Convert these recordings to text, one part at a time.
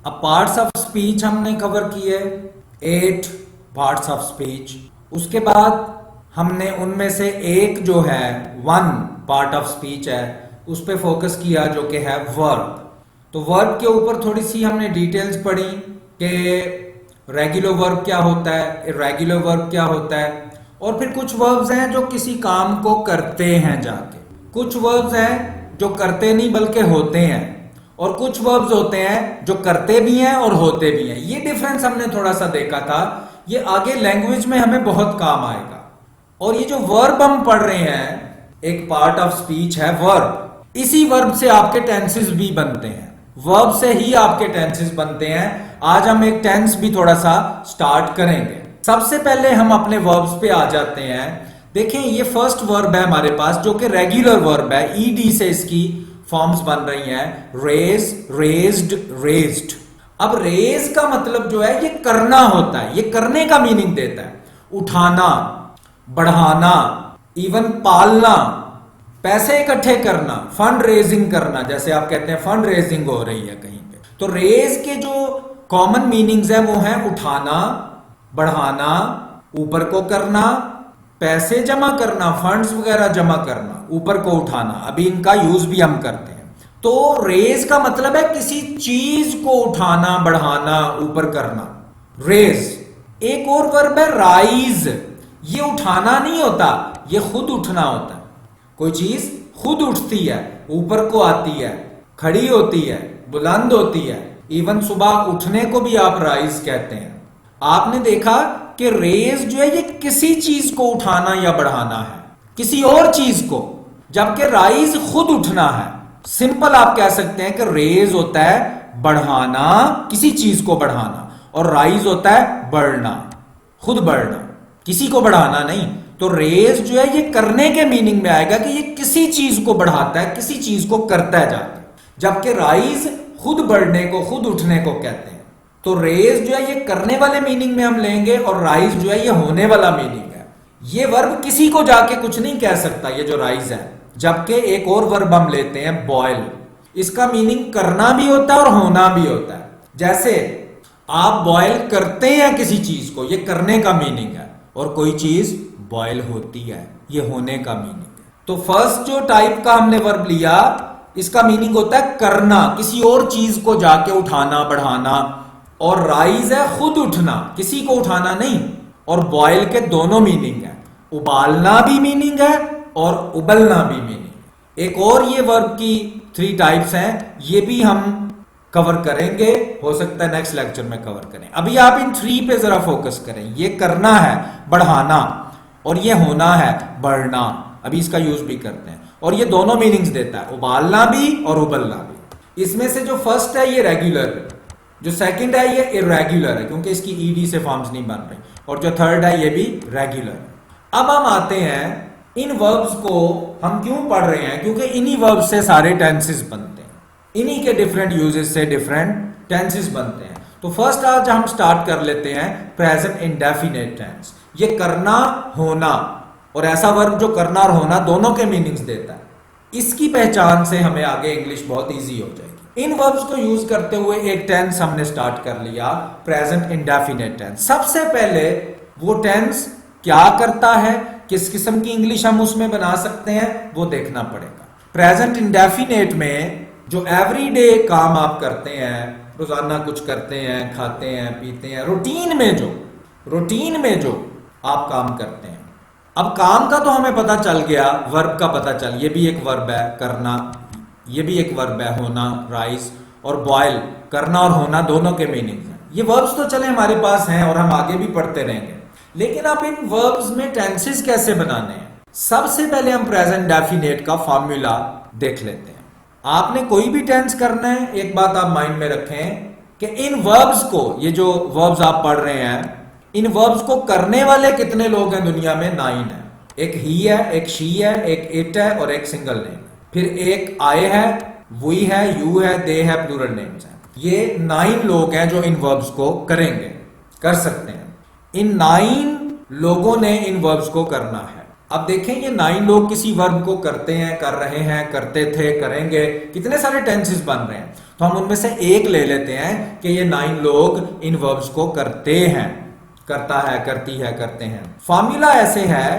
अब parts of speech हमने cover किए 8 पार्ट्स ऑफ स्पीच। उसके बाद हमने उनमें से एक जो है 1 पार्ट ऑफ स्पीच है उस पे फोकस किया जो कि है वर्ब। तो वर्ब के ऊपर थोड़ी सी हमने डिटेल्स पढ़ी कि रेगुलर वर्ब क्या होता है, इर्रेगुलर वर्ब क्या होता है, और फिर कुछ वर्ब्स हैं जो किसी काम को करते हैं जाके, कुछ वर्ब्स हैं जो करते नहीं बल्कि होते हैं, और कुछ वर्ब्स होते हैं जो करते भी हैं और होते भी हैं। ये डिफरेंस हमने थोड़ा सा देखा था, ये आगे लैंग्वेज में हमें बहुत काम आएगा। और ये जो वर्ब हम पढ़ रहे हैं, एक पार्ट ऑफ स्पीच है वर्ब, इसी वर्ब से आपके टेंसेस भी बनते हैं, वर्ब से ही आपके टेंसेस बनते हैं। आज हम एक टेंस भी थोड़ा सा स्टार्ट करेंगे। सबसे पहले हम अपने वर्ब्स पे आ जाते हैं। देखें ये फर्स्ट वर्ब है हमारे पास जो कि रेगुलर वर्ब है, ईडी से इसकी फॉर्म्स बन रही हैं, रेज, रेज्ड, रेज्ड। अब रेज का मतलब जो है ये करना होता है, ये करने का मीनिंग देता है, उठाना, बढ़ाना, इवन पालना, पैसे इकट्ठे करना, फंड रेजिंग करना, जैसे आप कहते हैं फंड रेजिंग हो रही है कहीं पे। तो रेज के जो कॉमन मीनिंग्स है वो है उठाना, बढ़ाना, ऊपर को करना, पैसे जमा करना, फंड्स वगैरह जमा करना, ऊपर को उठाना। अभी इनका यूज भी हम करते हैं। तो रेज का मतलब है किसी चीज को उठाना, बढ़ाना, ऊपर करना, रेज। एक और वर्ब है राइज, ये उठाना नहीं होता, ये खुद उठना होता है। कोई चीज खुद उठती है, ऊपर को आती है, खड़ी होती है, बुलंद होती है। इवन सुबह उठने को भी आप राइज कहते हैं। आपने देखा कि रेज जो है ये किसी चीज को उठाना या बढ़ाना है, किसी और चीज को, जबकि राइज खुद उठना है। सिंपल आप कह सकते हैं कि रेज होता है बढ़ाना, किसी चीज को बढ़ाना, और राइज होता है बढ़ना, खुद बढ़ना, किसी को बढ़ाना नहीं। तो रेज जो है ये करने के मीनिंग में आएगा कि ये किसी चीज को बढ़ाता है, किसी चीज को करता है जाके, जबकि राइज खुद बढ़ने को, खुद उठने को कहते हैं। तो रेज जो है ये करने वाले मीनिंग में हम लेंगे और राइज जो है ये होने वाला मीनिंग है। ये वर्ब किसी को जाके कुछ नहीं कह सकता, ये जो राइज है। जबकि एक और वर्ब हम लेते हैं बॉयल, इसका मीनिंग करना भी होता है और होना भी होता है। जैसे आप बॉयल करते हैं किसी चीज को, ये करने का मीनिंग है, और कोई चीज बॉयल होती है, ये होने का मीनिंग है। तो फर्स्ट जो टाइप का हमने वर्ब लिया, इसका मीनिंग होता है करना, किसी और चीज को जाके उठाना, बढ़ाना, और राइज है खुद उठना, किसी को उठाना नहीं। और बॉयल के दोनों मीनिंग है, उबालना भी मीनिंग है और उबलना भी मीनिंग है। एक और ये वर्ब की 3 टाइप्स हैं, ये भी हम कवर करेंगे, हो सकता है नेक्स्ट लेक्चर में कवर करें। अभी आप इन 3 पे जरा फोकस करें। ये करना है बढ़ाना, और ये होना है बढ़ना, अभी इसका यूज भी करते हैं, और ये दोनों मीनिंग्स देता है, उबालना भी और उबलना भी। इसमें से जो फर्स्ट है ये रेगुलर है, जो सेकंड है ये इर्रेगुलर है क्योंकि इसकी ईडी से फॉर्म्स नहीं बन रही, और जो थर्ड है ये भी रेगुलर है। अब हम आते हैं इन वर्ब्स को हम क्यों पढ़ रहे हैं, क्योंकि इन्हीं वर्ब्स से सारे टेंसेस बनते हैं, इन्हीं के डिफरेंट यूजेस से डिफरेंट टेंसेस बनते हैं। तो फर्स्ट आज हम स्टार्ट कर लेते हैं प्रेजेंट इंडेफिनिट टेंस। ये करना, होना, और ऐसा वर्ब जो करना और होना दोनों के मीनिंग्स देता है। इसकी पहचान से हमें आगे इंग्लिश बहुत इजी हो जाएगी। इन वर्ब्स को यूज करते हुए एक टेंस हमने स्टार्ट कर लिया, प्रेजेंट इंडेफिनिट टेंस। सबसे पहले वो टेंस क्या करता है, किस किस्म की इंग्लिश हम उसमें बना सकते हैं, वो देखना पड़ेगा। प्रेजेंट इंडेफिनिट में जो एवरीडे काम आप करते हैं, रोजाना कुछ करते हैं, खाते हैं, पीते हैं, रूटीन में जो आप काम करते हैं। अब काम का तो हमें पता चल गया, वर्ब का पता चल, ये भी एक वर्ब है करना, ये भी एक वर्ब है होना, राइज, और बॉयल, करना और होना दोनों के मीनिंग हैं। ये वर्ब्स तो चले हमारे पास हैं और हम आगे भी पढ़ते रहेंगे, लेकिन आप इन वर्ब्स में टेंसेस कैसे बनाने हैं। सबसे पहले हम प्रेजेंट डेफिनेट का फॉर्मूला देख लेते हैं। आपने कोई भी टेंस करना है, एक बात आप माइंड में रखें कि इन वर्ब्स को, ये जो वर्ब्स आप पढ़ रहे हैं, इन वर्ब्स को करने वाले कितने लोग हैं दुनिया में? 9 है। एक ही है, एक शी है, एक इट है और एक सिंगल नेम। फिर एक आई है, वी है, यू है, दे है, प्लूरल नेम्स है। ये 9 लोग हैं जो इन वर्ब्स को करेंगे, कर सकते हैं। इन 9 लोगों ने इन वर्ब्स को करना है। अब देखें ये 9 लोग किसी वर्ब को करते हैं, कर रहे हैं, करते थे, करेंगे, कितने सारे टेंसेस बन रहे हैं। तो हम उनमें से एक ले लेते हैं कि ये 9 लोग इन वर्ब्स को करते हैं, करता है, करती है, करते हैं। फॉर्मूला ऐसे है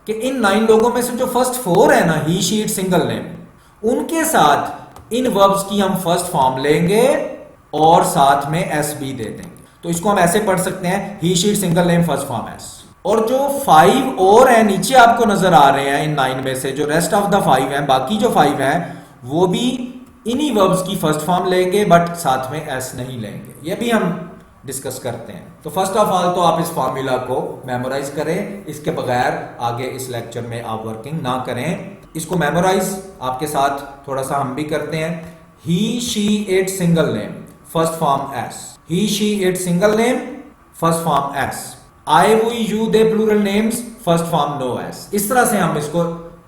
कि इन 9 लोगों में से जो फर्स्ट 4 है ना, ही, शी, इट, सिंगल नेम, उनके साथ इन वर्ब्स की हम फर्स्ट फॉर्म लेंगे और साथ में एस भी दे देंगे। तो इसको हम ऐसे पढ़ सकते हैं, he, she, it, single name, first form S. और जो 5 और हैं नीचे आपको नजर आ रहे हैं इन 9 में से, जो रेस्ट ऑफ द 5 हैं, बाकी जो 5 हैं वो भी इन्हीं वर्ब्स की फर्स्ट फॉर्म लेंगे बट साथ में एस नहीं लेंगे। ये भी हम डिस्कस करते हैं। तो फर्स्ट ऑफ ऑल तो आप इस फॉर्मूला को मेमोराइज करें, इसके बगैर आगे इस लेक्चर में आप वर्किंग ना करें। इसको मेमोराइज आपके साथ थोड़ा सा हम भी करते हैं। He, she, it, single name, first form S. He, she, it, single name, first form S. I, we, you, they, plural names, first form no S. इस तरह से हम इसको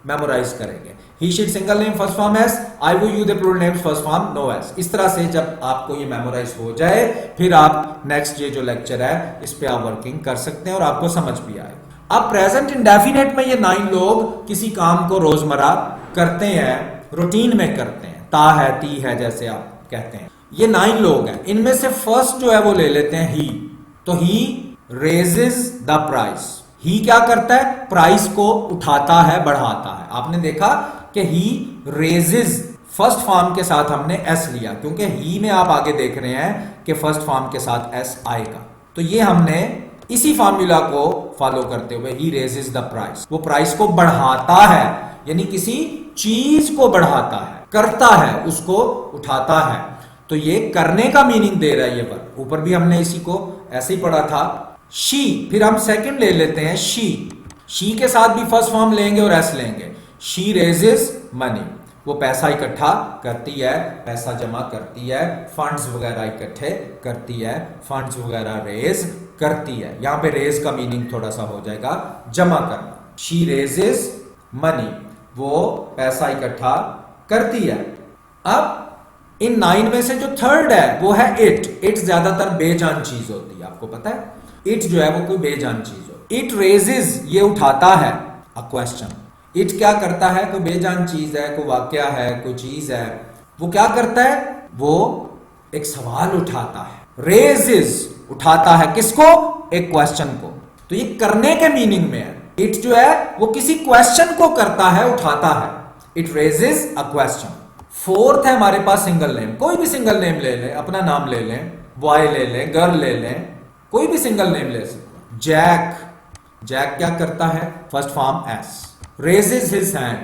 मेमोराइज करेंगे। He, she, it, single name, first form S. I, we, you, they, plural names, first form no S. इस तरह से जब आपको ये मेमोराइज हो जाए फिर आप नेक्स्ट ये जो लेक्चर है इस पे आप वर्किंग कर सकते हैं और आपको समझ भी आए। अब प्रेजेंट इंडेफिनेट में ये 9 लोग किसी काम को रोजमर्रा करते हैं, रूटीन में करते हैं, ता है, ती है, जैसे आप कहते हैं। ये 9 लोग हैं, इनमें से फर्स्ट जो है वो ले लेते हैं ही। तो ही रेजेस द प्राइस। ही क्या करता है? प्राइस को उठाता है, बढ़ाता है। आपने देखा कि ही रेजेस फर्स्ट फॉर्म के साथ हमने एस लिया क्योंकि ही में आप आगे देख रहे हैं कि फर्स्ट फॉर्म के साथ एस आएगा। तो ये हमने इसी फॉर्मूला को फॉलो करते हुए, ही रेजेस द प्राइस, वो प्राइस को बढ़ाता है, यानी किसी चीज को बढ़ाता है, करता है, उसको उठाता है। तो ये करने का मीनिंग दे रहा है ये वर्ब। ऊपर भी हमने इसी को ऐसे ही पढ़ा था। शी, फिर हम सेकंड ले लेते हैं शी। शी के साथ भी फर्स्ट फॉर्म लेंगे और एस लेंगे। शी रेजेस मनी, वो पैसा इकट्ठा करती है, पैसा जमा करती है, फंड्स वगैरह इकट्ठे करती है, फंड्स वगैरह रेज करती है। यहां पे रेज का मीनिंग थोड़ा सा हो जाएगा जमा करना। शी रेजेस मनी, वो पैसा इकट्ठा करती है। अब इन 9 में से जो थर्ड है वो है इट। इट ज्यादातर बेजान चीज होती है, आपको पता है। इट जो है वो कोई बेजान चीज हो। इट रेजेस, ये उठाता है अ क्वेश्चन। इट क्या करता है? कोई बेजान चीज है, कोई वाकया है, कोई चीज है, वो क्या करता है? वो एक सवाल उठाता है। रेजेस उठाता है किसको? एक क्वेश्चन को। तो ये करने के मीनिंग में है। इट जो है वो किसी क्वेश्चन को करता है, उठाता है। It raises a question. Fourth है हमारे पास सिंगल नेम। कोई भी सिंगल नेम ले लें, अपना नाम ले लें, बॉय ले लें, गर्ल ले लें, कोई भी सिंगल नेम ले सकते। जैक, जैक क्या करता है? First form S. Raises his hand,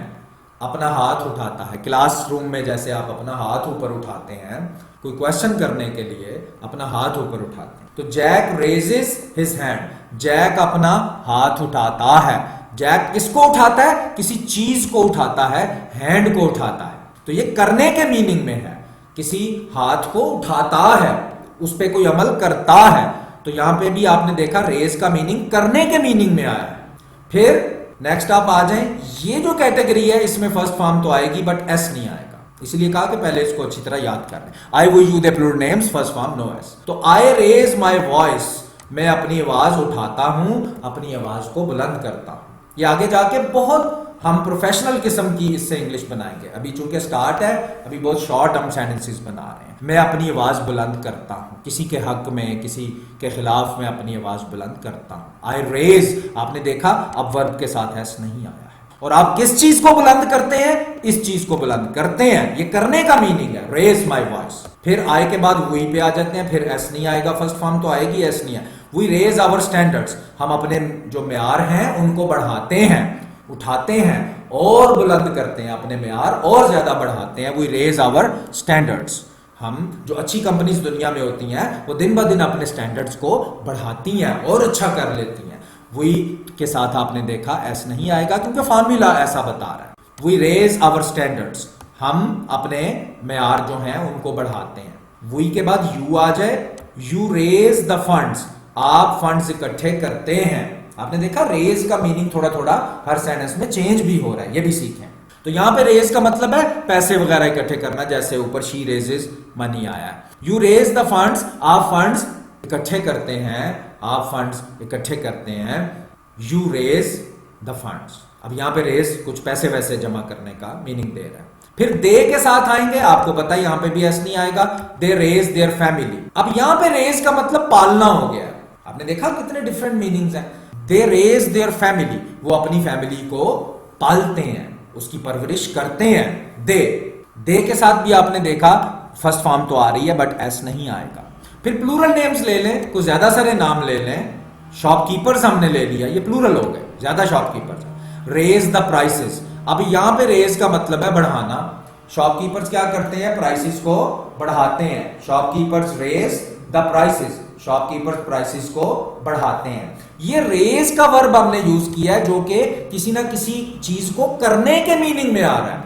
अपना हाथ उठाता है। क्लासरूम में जैसे आप अपना हाथ ऊपर उठाते हैं कोई क्वेश्चन करने के लिए, अपना हाथ ऊपर उठाते हैं। तो Jack raises his hand, Jack अपना हाथ उठाता है। जैक किसको उठाता है? किसी चीज को उठाता है, हैंड को उठाता है। तो ये करने के मीनिंग में है, किसी हाथ को उठाता है, उस पर कोई अमल करता है। तो यहां पे भी आपने देखा रेज का मीनिंग करने के मीनिंग में आया है। फिर नेक्स्ट आप आ जाएं, ये जो कैटेगरी है इसमें फर्स्ट फॉर्म तो आएगी बट एस नहीं आएगा, इसलिए कहा कि पहले इसको अच्छी तरह याद कर लें। I, we, you, they, plural names, first form no S. तो आई रेज माई वॉइस, मैं अपनी आवाज उठाता हूं, अपनी आवाज को बुलंद करता हूं। ये आगे जाके बहुत हम प्रोफेशनल किस्म की इससे इंग्लिश बनाएंगे। अभी चूंकि स्टार्ट है, अभी बहुत शॉर्ट हम सेंटेंसेस बना रहे हैं। मैं अपनी आवाज बुलंद करता हूं, किसी के हक में, किसी के खिलाफ मैं अपनी आवाज बुलंद करता हूं। आई रेज, आपने देखा अब वर्ब के साथ एस नहीं आया है। और आप किस चीज को बुलंद करते हैं? इस चीज को बुलंद करते हैं, ये करने का मीनिंग है, रेज माई वॉइस। फिर आई के बाद वी पे आ जाते हैं, फिर एस नहीं आएगा, फर्स्ट फॉर्म तो आएगी, एस नहीं है। वी रेज आवर स्टैंडर्ड्स, हम अपने जो म्यार हैं उनको बढ़ाते हैं, उठाते हैं और बुलंद करते हैं, अपने म्यार और ज्यादा बढ़ाते हैं। वी रेज आवर स्टैंडर्ड्स, हम जो अच्छी कंपनीज दुनिया में होती हैं वो दिन ब दिन अपने स्टैंडर्ड्स को बढ़ाती हैं और अच्छा कर लेती हैं। वी के साथ आपने देखा एस नहीं आएगा क्योंकि फॉर्मूला ऐसा बता रहा है। वी रेज आवर स्टैंडर्ड्स, हम अपने म्यार जो हैं उनको बढ़ाते हैं। वी के बाद यू आ जाए, यू रेज द फंड्स, आप फंड्स इकट्ठे करते हैं। आपने देखा रेज का मीनिंग थोड़ा थोड़ा हर सेंटेंस में चेंज भी हो रहा है, ये भी सीखें। तो यहां पे रेज का मतलब है पैसे वगैरह इकट्ठे करना, जैसे ऊपर शी रेजेस मनी आया है। यू रेज द फंड्स, आप फंड्स इकट्ठे करते हैं, आप फंड्स इकट्ठे करते हैं। यू रेज द फंड्स, अब यहां पे रेज कुछ पैसे वैसे जमा करने का मीनिंग दे रहा है। फिर दे के साथ आएंगे, आपको पता है यहां पे भी एस नहीं आएगा, दे रेज देयर फैमिली। अब यहां पे रेज का मतलब पालना हो गया। आपने देखा कितने डिफरेंट मीनिंग्स हैं। दे रेज देयर फैमिली, वो अपनी फैमिली को पालते हैं, उसकी परवरिश करते हैं। दे के साथ भी आपने देखा फर्स्ट फॉर्म तो आ रही है बट एस नहीं आएगा। फिर प्लूरल नेम्स ले लें, कुछ ज्यादा सारे नाम ले लें। शॉपकीपर्स हमने ले लिया, ये प्लूरल हो गए, ज्यादा शॉपकीपर्स। रेज द प्राइसेस, अब यहां पे रेज का मतलब है बढ़ाना। शॉपकीपर्स क्या करते हैं, प्राइसेस को बढ़ाते हैं। Shopkeepers raise the prices, shopkeepers prices को बढ़ाते हैं। ये रेज का वर्ब हमने यूज किया है जो कि किसी ना किसी चीज को करने के मीनिंग में आ रहा है।